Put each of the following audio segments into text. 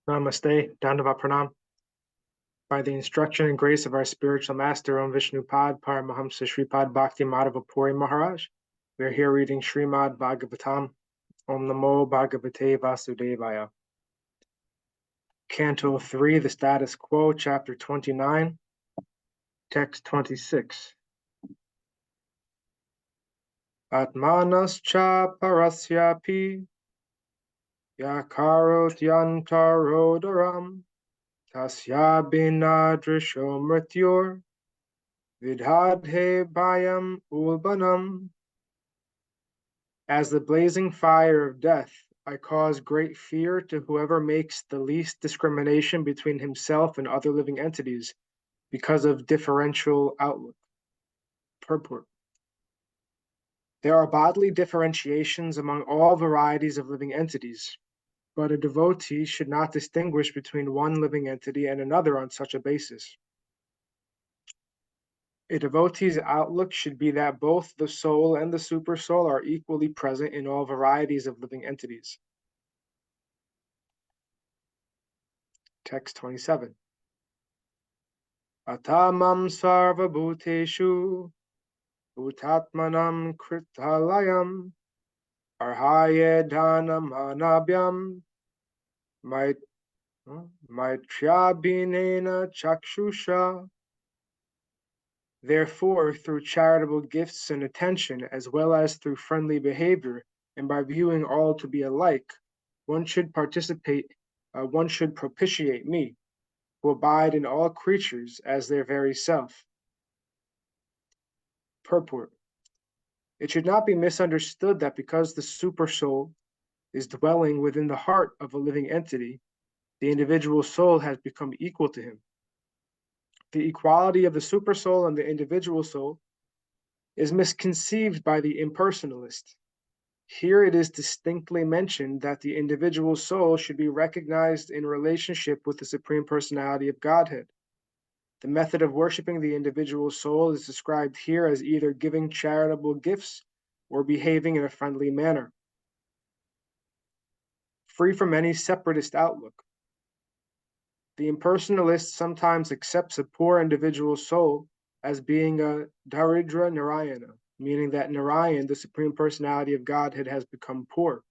Namaste, Dandava Pranam. By the instruction and grace of our spiritual master, Om Vishnupad, Paramahamsa Sripad Bhakti Madhava Puri Maharaj, we are here reading Srimad Bhagavatam, Om Namo Bhagavate Vasudevaya. Canto 3, the Status Quo, Chapter 29, Text 26. Atmanascha parasyapi yakarot yantarodaram tasya binadrisho mrityur vidhadhe bhayam ulbanam. As the blazing fire of death, I cause great fear to whoever makes the least discrimination between himself and other living entities because of differential outlook. Purport. There are bodily differentiations among all varieties of living entities, but a devotee should not distinguish between one living entity and another on such a basis. A devotee's outlook should be that both the soul and the supersoul are equally present in all varieties of living entities. Text 27. Atamam sarva bhuteshu bhutatmanam kritalayam arhaye dhanam anabhyam maitrya chakshusha. Therefore, through charitable gifts and attention, as well as through friendly behavior, and by viewing all to be alike, one should propitiate me, who abide in all creatures as their very self. Purport. It should not be misunderstood that because the supersoul is dwelling within the heart of a living entity, the individual soul has become equal to him. The equality of the supersoul and the individual soul is misconceived by the impersonalist. Here it is distinctly mentioned that the individual soul should be recognized in relationship with the Supreme Personality of Godhead. The method of worshiping the individual soul is described here as either giving charitable gifts or behaving in a friendly manner. Free from any separatist outlook, the impersonalist sometimes accepts a poor individual soul as being a Daridra Narayana, meaning that Narayan, the Supreme Personality of Godhead, has become poor.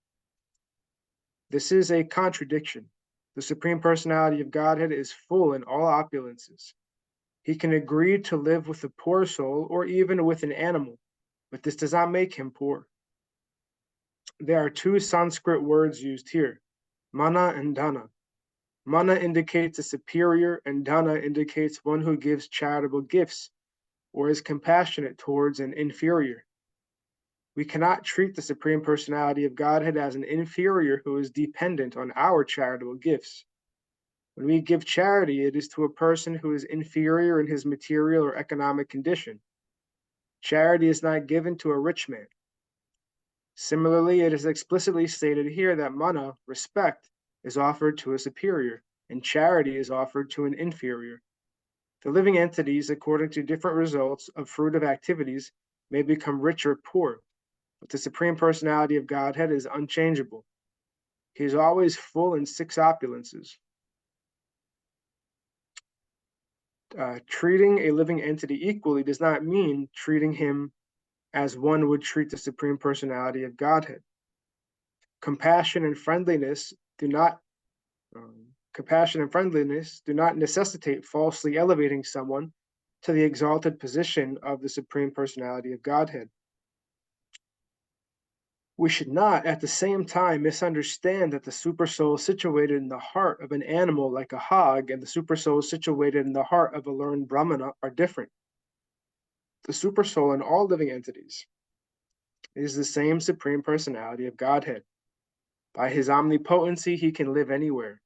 This is a contradiction. The Supreme Personality of Godhead is full in all opulences. He can agree to live with a poor soul or even with an animal, but this does not make him poor. There are two Sanskrit words used here, mana and dana. Mana indicates a superior, and dana indicates one who gives charitable gifts or is compassionate towards an inferior. We cannot treat the Supreme Personality of Godhead as an inferior who is dependent on our charitable gifts. When we give charity, it is to a person who is inferior in his material or economic condition. Charity is not given to a rich man. Similarly, it is explicitly stated here that mana, respect, is offered to a superior, and charity is offered to an inferior. The living entities, according to different results of fruitive activities, may become rich or poor, but the Supreme Personality of Godhead is unchangeable. He is always full in six opulences. Treating a living entity equally does not mean treating him as one would treat the Supreme Personality of Godhead. Compassion and friendliness do not necessitate falsely elevating someone to the exalted position of the Supreme Personality of Godhead. We should not, at the same time, misunderstand that the supersoul situated in the heart of an animal like a hog and the supersoul situated in the heart of a learned Brahmana are different. The supersoul in all living entities is the same Supreme Personality of Godhead. By his omnipotency, he can live anywhere,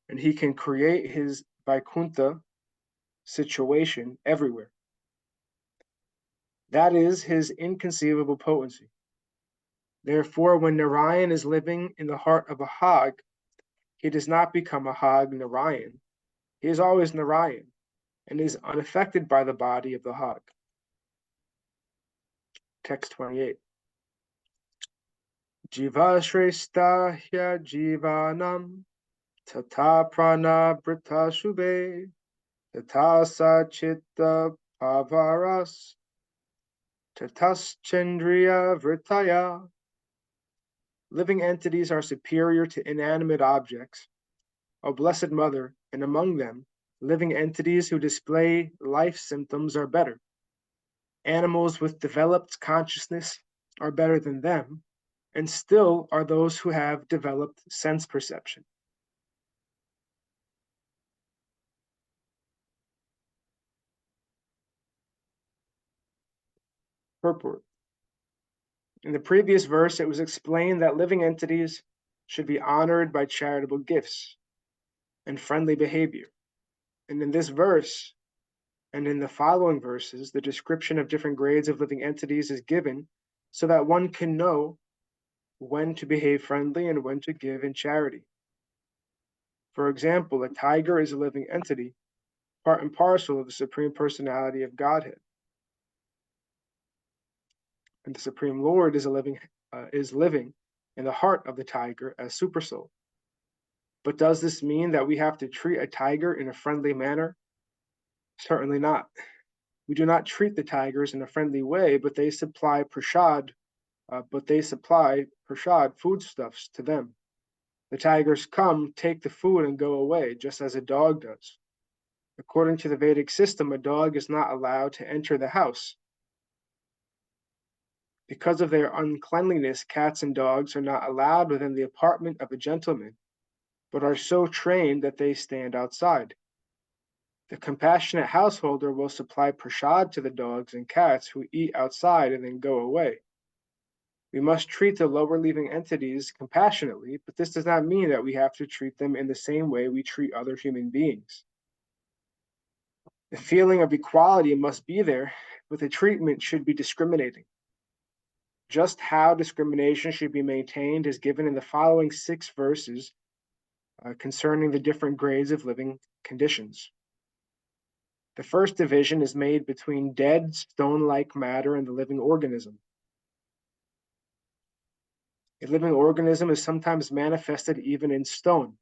and he can create his Vaikuntha situation everywhere. That is his inconceivable potency. Therefore, when Narayan is living in the heart of a hog, he does not become a hog Narayan. He is always Narayan and is unaffected by the body of the hog. Text 28. Jiva Shrestahya Jivanam Tata prana brita shubhe, tata sachitta pavaras, tatas chandriya vritaya. Living entities are superior to inanimate objects, O Blessed Mother, and among them, living entities who display life symptoms are better. Animals with developed consciousness are better than them, and still are those who have developed sense perception. Purport. In the previous verse, it was explained that living entities should be honored by charitable gifts and friendly behavior. And in this verse, and in the following verses, the description of different grades of living entities is given so that one can know when to behave friendly and when to give in charity. For example, a tiger is a living entity, part and parcel of the Supreme Personality of Godhead. And the Supreme Lord is living in the heart of the tiger as Supersoul. But does this mean that we have to treat a tiger in a friendly manner? Certainly not. We do not treat the tigers in a friendly way, but they supply prasad foodstuffs to them. The tigers come, take the food, and go away, just as a dog does. According to the Vedic system, a dog is not allowed to enter the house. Because of their uncleanliness, cats and dogs are not allowed within the apartment of a gentleman, but are so trained that they stand outside. The compassionate householder will supply prasad to the dogs and cats who eat outside and then go away. We must treat the lower living entities compassionately, but this does not mean that we have to treat them in the same way we treat other human beings. The feeling of equality must be there, but the treatment should be discriminating. Just how discrimination should be maintained is given in the following 6 verses concerning the different grades of living conditions. The first division is made between dead, stone-like matter and the living organism. A living organism is sometimes manifested even in stone.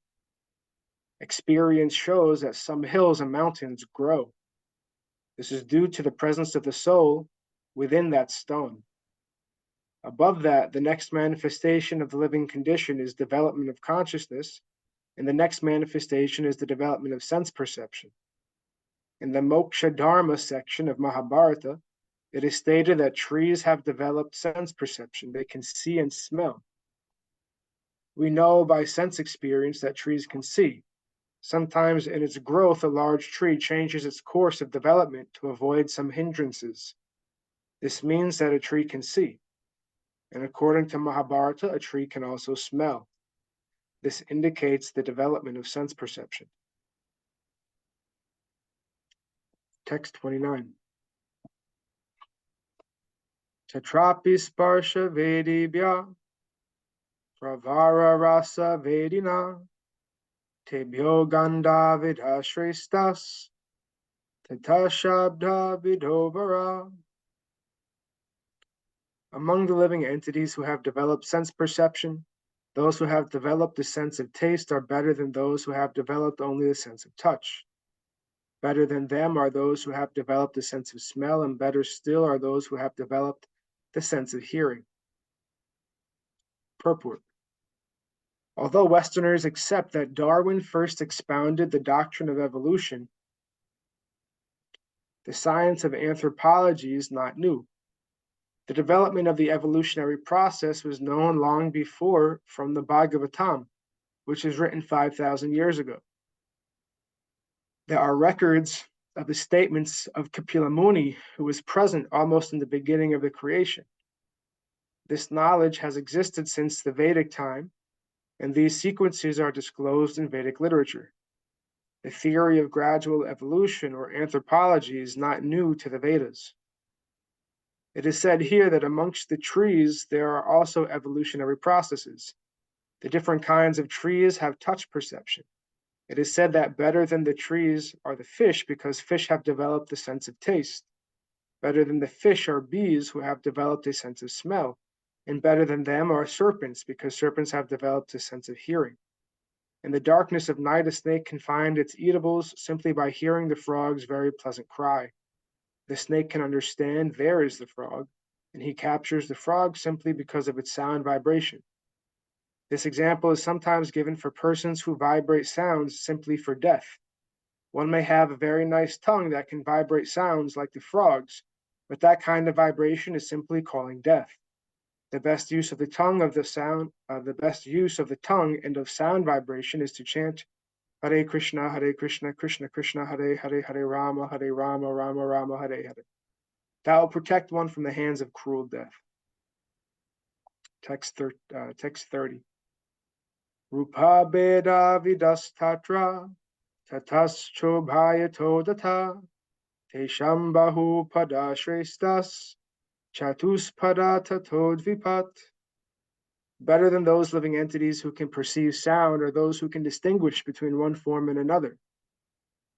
Experience shows that some hills and mountains grow. This is due to the presence of the soul within that stone. Above that, the next manifestation of the living condition is development of consciousness, and the next manifestation is the development of sense perception. In the Moksha Dharma section of Mahabharata, it is stated that trees have developed sense perception. They can see and smell. We know by sense experience that trees can see. Sometimes in its growth, a large tree changes its course of development to avoid some hindrances. This means that a tree can see. And according to Mahabharata, a tree can also smell. This indicates the development of sense perception. Text 29. Tatrapi sparsha vedibhya pravara rasa vedina tebhyo gandha vidhashrestas tata shabda vidovara. Among the living entities who have developed sense perception, those who have developed the sense of taste are better than those who have developed only the sense of touch. Better than them are those who have developed the sense of smell, and better still are those who have developed the sense of hearing. Purport. Although Westerners accept that Darwin first expounded the doctrine of evolution, the science of anthropology is not new. The development of the evolutionary process was known long before from the Bhagavatam, which was written 5,000 years ago. There are records of the statements of Kapila Muni, who was present almost in the beginning of the creation. This knowledge has existed since the Vedic time, and these sequences are disclosed in Vedic literature. The theory of gradual evolution or anthropology is not new to the Vedas. It is said here that amongst the trees there are also evolutionary processes. The different kinds of trees have touch perception. It is said that better than the trees are the fish because fish have developed the sense of taste. Better than the fish are bees who have developed a sense of smell. And better than them are serpents because serpents have developed a sense of hearing. In the darkness of night, a snake can find its eatables simply by hearing the frog's very pleasant cry. The snake can understand there is the frog, and he captures the frog simply because of its sound vibration. This example is sometimes given for persons who vibrate sounds simply for death. One may have a very nice tongue that can vibrate sounds like the frogs, but that kind of vibration is simply calling death. The best use of the tongue and of sound vibration is to chant Hare Krishna, Krishna Krishna, Hare Hare, Hare Rama, Rama Rama, Hare Hare. That will protect one from the hands of cruel death. Text 30. Rupa Beda Vidas Tatra Tatascho Bhayato Data Tesham Bahu Pada Shrestas Chatus Pada Tato Dvipat. Better than those living entities who can perceive sound are those who can distinguish between one form and another.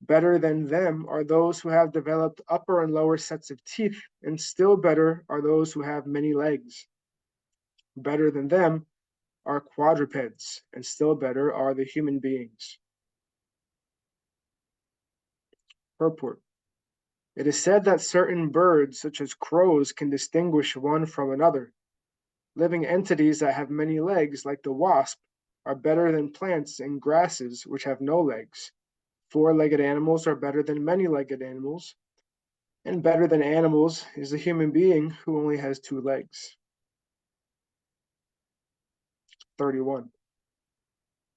Better than them are those who have developed upper and lower sets of teeth, and still better are those who have many legs. Better than them are quadrupeds, and still better are the human beings. Purport. It is said that certain birds, such as crows, can distinguish one from another. Living entities that have many legs, like the wasp, are better than plants and grasses which have no legs. Four-legged animals are better than many-legged animals, and better than animals is the human being who only has 2 legs. 31.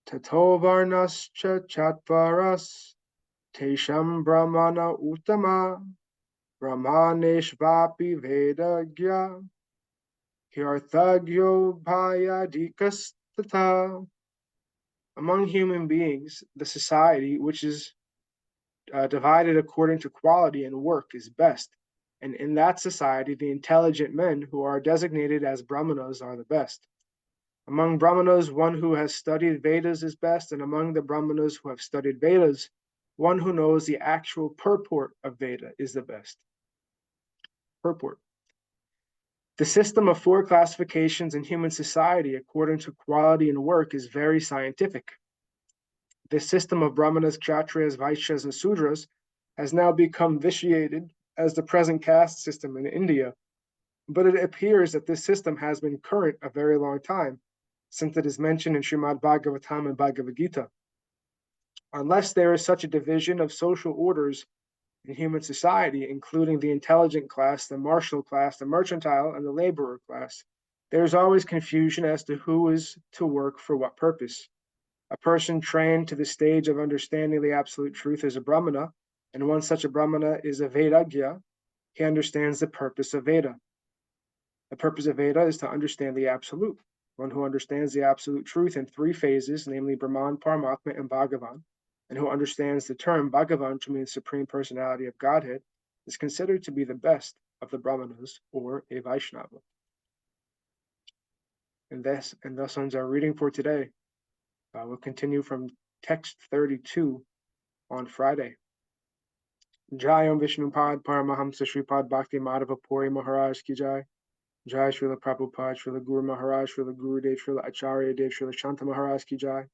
Tato varnascha chatvaras tesham brahmana uttama brahmaneshvapi vedagya hyarthagyo bhayadikas tata. Among human beings, the society which is divided according to quality and work is best, and in that society the intelligent men who are designated as brahmanas are the best. Among brahmanas, one who has studied Vedas is best, and among the brahmanas who have studied Vedas, one who knows the actual purport of Veda is the best. Purport. The system of 4 classifications in human society according to quality and work is very scientific. This system of brahmanas, kshatriyas, vaishyas, and sudras has now become vitiated as the present caste system in India, but it appears that this system has been current a very long time, since it is mentioned in Srimad Bhagavatam and Bhagavad Gita. Unless there is such a division of social orders in human society, including the intelligent class, the martial class, the mercantile, and the laborer class, there is always confusion as to who is to work for what purpose. A person trained to the stage of understanding the absolute truth is a brahmana, and once such a brahmana is a Vedagya, he understands the purpose of Veda. The purpose of Veda is to understand the absolute. One who understands the absolute truth in 3 phases, namely Brahman, Paramatma, and Bhagavan, and who understands the term Bhagavan to mean Supreme Personality of Godhead, is considered to be the best of the Brahmanas, or a Vaishnava. And thus ends our reading for today. We'll continue from text 32 on Friday. Jai Om Vishnupad Paramahamsa Sripad Bhakti Madhava Puri Maharaj Ki Jai. Jai Srila Prabhupada, Srila Guru Maharaj, Srila Guru Dev, Srila Acharya Dev, Srila Shanta Maharaj Ki Jai.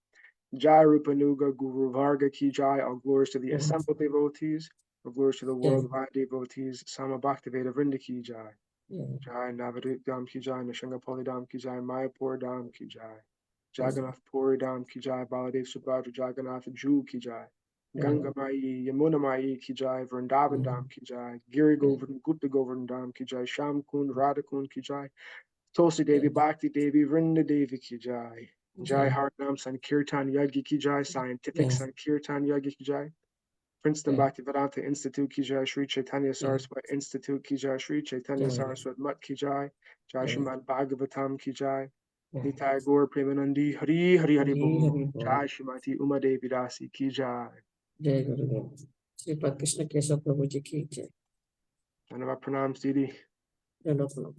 Jai Rupanuga Guru Varga Ki Jai. All glories to the assembled devotees. All glories to the worldwide devotees. Sama Bhaktivedanta Vrinda Ki Jai. Jai Navarit Dham Ki Jai. Nashangapali Dham Ki Jai. Mayapur Dham Ki Jai. Jagannath Puri Dham Ki Jai. Baladev Subhadra Jagannath Ju Ki Jai. Ganga Mai, Yamuna Mai Ki Jai. Vrindavan Dham Ki Jai. Giri Govardhan Gupta Govardhan Dham Ki Jai. Sham Kund Radha Kund Ki Jai. Tulsi Devi Bhakti Devi Vrinda Devi Ki Jai. Jai Harnam Sankirtan Yagi Ki Jai. Scientific Sankirtan Yagi Ki Jai. Princeton Bhaktivedanta Institute Ki Jai. Shri Chaitanya Saraswat Institute Ki Jai. Shri Chaitanya Saraswat Mat Ki Jai. Jai Srimad Bhagavatam Ki Jai. Nitai Gaur Premanandi Hari Hari Hari Bol. Jai Shrimati Uma Devi Dasi Ki Jai. Jai Gurudev. Sripad Krishna Keshav Prabhu Ji Ki Jai. Dhanavad Pranam Didi. Dhanavad Pranam.